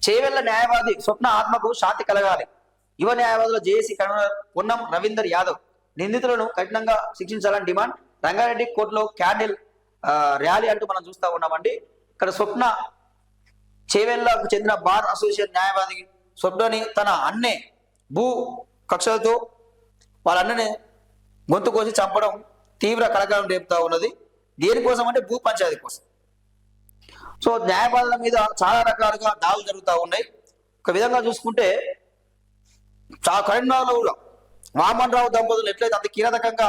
చేవెళ్ల న్యాయవాది స్వప్న ఆత్మకు శాంతి కలగాలి. యువ న్యాయవాదుల జేఏసీ కన్వీనర్ పొన్నం రవీందర్ యాదవ్ నిందితులను కఠినంగా శిక్షించాలని డిమాండ్. రంగారెడ్డి కోర్టులో క్యాండిల్ ర్యాలీ అంటూ మనం చూస్తా ఉన్నామండి. ఇక్కడ స్వప్న చేవెళ్లకు చెందిన బార్ అసోసియేషన్ న్యాయవాది స్వప్నని తన అన్నే భూ కక్షలతో వాళ్ళ అన్నని గొంతు కోసి చంపడం తీవ్ర కలకలం రేపుతా ఉన్నది. దేనికోసం అంటే భూ పంచాయతీ కోసం. సో న్యాయవాదుల మీద చాలా రకాలుగా దాడులు జరుగుతూ ఉన్నాయి. ఒక విధంగా చూసుకుంటే కరీంనగర్లో వామన్ రావు దంపతులు ఎట్లయితే అంత కీలకంగా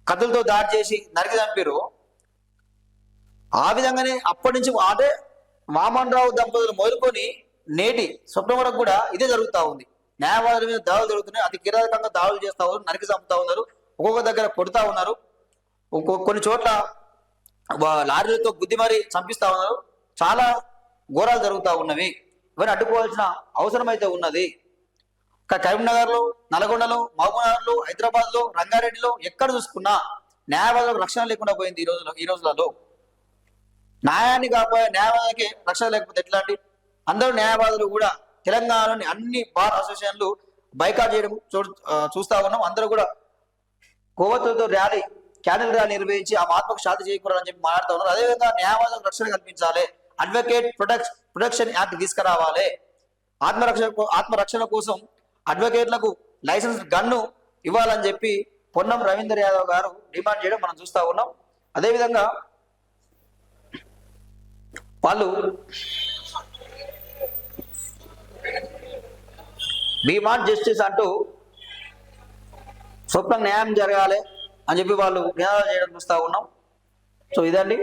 కత్తులతో దాడి చేసి నరికి చంపారు, ఆ విధంగానే అప్పటి నుంచి అంటే వామన్ రావు దంపతులు మొదలుకొని నేటి స్వప్నం వరకు కూడా ఇదే జరుగుతూ ఉంది. న్యాయవాదుల మీద దాడులు జరుగుతున్నాయి. అతి కీలకంగా దాడులు చేస్తూ ఉన్నారు, నరికి చంపుతా ఉన్నారు, ఒక్కొక్క దగ్గర కొడుతూ ఉన్నారు, కొన్ని చోట్ల లారీలతో గుద్ది మరీ చంపిస్తా ఉన్నారు. చాలా ఘోరాలు జరుగుతూ ఉన్నవి. ఇవన్నీ అడ్డుకోవాల్సిన అవసరం అయితే ఉన్నది. కరీంనగర్లో, నల్గొండలో, మహబూబ్నగర్లో, హైదరాబాద్లో, రంగారెడ్డిలో ఎక్కడ చూసుకున్నా న్యాయవాదులకు రక్షణ లేకుండా పోయింది. ఈ రోజులలో న్యాయాన్ని కాకపోయే న్యాయవాదులకి రక్షణ లేకపోతే ఎట్లాంటి అందరూ న్యాయవాదులు కూడా తెలంగాణలోని అన్ని బార్ అసోసియేషన్లు బైకాట్ చేయడం చూస్తా ఉన్నాం. అందరూ కూడా కొవ్వొత్తులతో క్యాండిల్ ర్యాలీ నిర్వహించి ఆ ఆత్మకు శాంతి చేకూరాలని చెప్పి మాట్లాడుతూ ఉన్నారు. అదేవిధంగా న్యాయవాదులకు రక్షణ కల్పించాలి, అడ్వకేట్ ప్రొటెక్షన్ యాక్ట్ తీసుకురావాలి, ఆత్మరక్షణ కోసం అడ్వకేట్లకు లైసెన్స్ గన్ను ఇవ్వాలని చెప్పి పొన్నం రవీందర్ యాదవ్ గారు డిమాండ్ చేయడం మనం చూస్తా ఉన్నాం. అదేవిధంగా వాళ్ళు డిమాండ్ జస్టిస్ అంటూ స్వప్నం న్యాయం జరగాలి అని చెప్పి వాళ్ళు నినాదాలు చేయడం చూస్తూ ఉన్నాం. సో ఇదండి.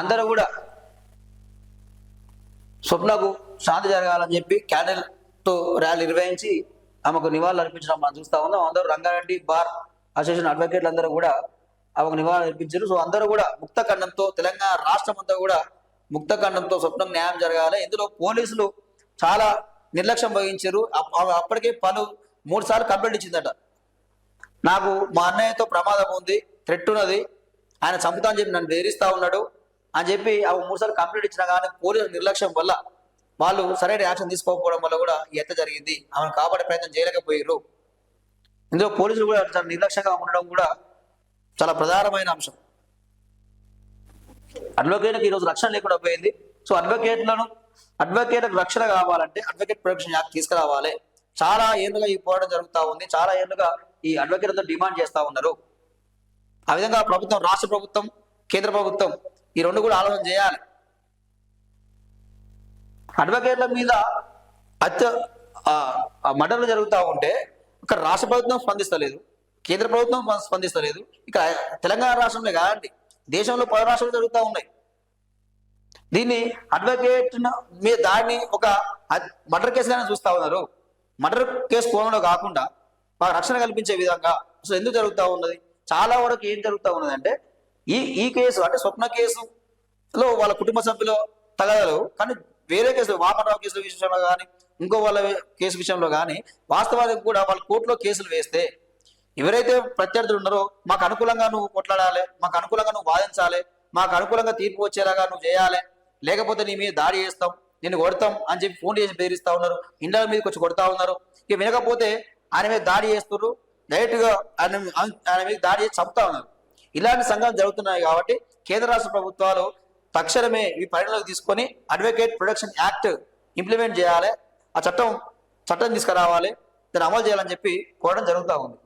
అందరూ కూడా స్వప్నకు శాంతి జరగాలని చెప్పి క్యాండిల్తో ర్యాలీ నిర్వహించి ఆమెకు నివాళులు అర్పించడం మనం చూస్తూ ఉన్నాం. అందరూ రంగారెడ్డి బార్ అసోసియేషన్ అడ్వకేట్లు అందరూ కూడా ఆమెకు నివాళులు అర్పించారు. సో అందరూ కూడా ముక్త ఖండంతో, తెలంగాణ రాష్ట్రం అంతా కూడా ముక్త ఖండంతో స్వప్నం న్యాయం జరగాలి. ఇందులో పోలీసులు చాలా నిర్లక్ష్యం వహించారు. అప్పటికే 3 సార్లు కంప్లైంట్ ఇచ్చిందట, నాకు మా అన్నయ్యతో ప్రమాదం ఉంది, థ్రెట్ ఉన్నది, ఆయన చంపుతా అని చెప్పి నన్ను బెదిరిస్తా ఉన్నాడు అని చెప్పి 3 సార్లు కంప్లైంట్ ఇచ్చినా కానీ పోలీసుల నిర్లక్ష్యం వల్ల, వాళ్ళు సరైన యాక్షన్ తీసుకోకపోవడం వల్ల కూడా ఈ ఎత్త జరిగింది. ఆమెను కాపాడే ప్రయత్నం చేయలేకపోయారు. ఇందులో పోలీసులు కూడా చాలా నిర్లక్ష్యంగా ఉండడం కూడా చాలా ప్రధానమైన అంశం. అడ్వకేట్లకు ఈరోజు రక్షణ లేకుండా పోయింది. సో అడ్వకేట్లకు రక్షణ కావాలంటే అడ్వకేట్ ప్రొటెక్షన్ యాక్ట్ తీసుకురావాలి. చాలా ఏళ్ళుగా ఈ పోరాటం జరుగుతూ ఉంది. చాలా ఏళ్ళుగా ఈ అడ్వకేట్లతో డిమాండ్ చేస్తూ ఉన్నారు. ఆ విధంగా ప్రభుత్వం, రాష్ట్ర ప్రభుత్వం, కేంద్ర ప్రభుత్వం ఈ రెండు కూడా ఆలోచన చేయాలి. అడ్వకేట్ల మీద మర్డర్లు జరుగుతూ ఉంటే ఇక్కడ రాష్ట్ర ప్రభుత్వం స్పందిస్తలేదు, కేంద్ర ప్రభుత్వం స్పందిస్తలేదు. ఇక తెలంగాణ రాష్ట్రంలో కాదండి, దేశంలో 10 రాష్ట్రాలు జరుగుతూ ఉన్నాయి. దీన్ని అడ్వకేట్ మీద దాడిని ఒక మర్డర్ కేసుగానే చూస్తూ ఉన్నారు. మర్డర్ కేసు కోణంలో కాకుండా మాకు రక్షణ కల్పించే విధంగా అసలు ఎందుకు జరుగుతూ ఉన్నది? చాలా వరకు ఏం జరుగుతూ ఉన్నది అంటే ఈ కేసు అంటే స్వప్న కేసులో వాళ్ళ కుటుంబ సభ్యులు తగలరు, కానీ వేరే కేసులు, వామనరావు కేసుల విషయంలో కానీ, ఇంకో వాళ్ళ కేసు విషయంలో కానీ వాస్తవానికి కూడా వాళ్ళ కోర్టులో కేసులు వేస్తే ఎవరైతే ప్రత్యర్థులు ఉన్నారో మాకు అనుకూలంగా నువ్వు కొట్లాడాలి, మాకు అనుకూలంగా నువ్వు వాదించాలి, మాకు అనుకూలంగా తీర్పు వచ్చేలాగా నువ్వు చేయాలి, లేకపోతే నీ మీద దాడి చేస్తాం, నిన్ను కొడతాం అని చెప్పి ఫోన్ చేసి బెదిరిస్తా ఉన్నారు, ఇండియా మీదకి వచ్చి కొడతా ఉన్నారు. ఇక వినకపోతే ఆయన మీద దాడి చేస్తున్నారు, డైరెక్ట్గా ఆయన మీద దాడి చేసి చంపుతా ఉన్నారు. ఇలాంటి సంఘటనలు జరుగుతున్నాయి. కాబట్టి కేంద్ర రాష్ట్ర ప్రభుత్వాలు తక్షణమే ఈ పరిగణలోకి తీసుకొని అడ్వకేట్ ప్రొటెక్షన్ యాక్ట్ ఇంప్లిమెంట్ చేయాలి, ఆ చట్టం తీసుకురావాలి, దాన్ని అమలు చేయాలని చెప్పి కోరడం జరుగుతూ ఉంది.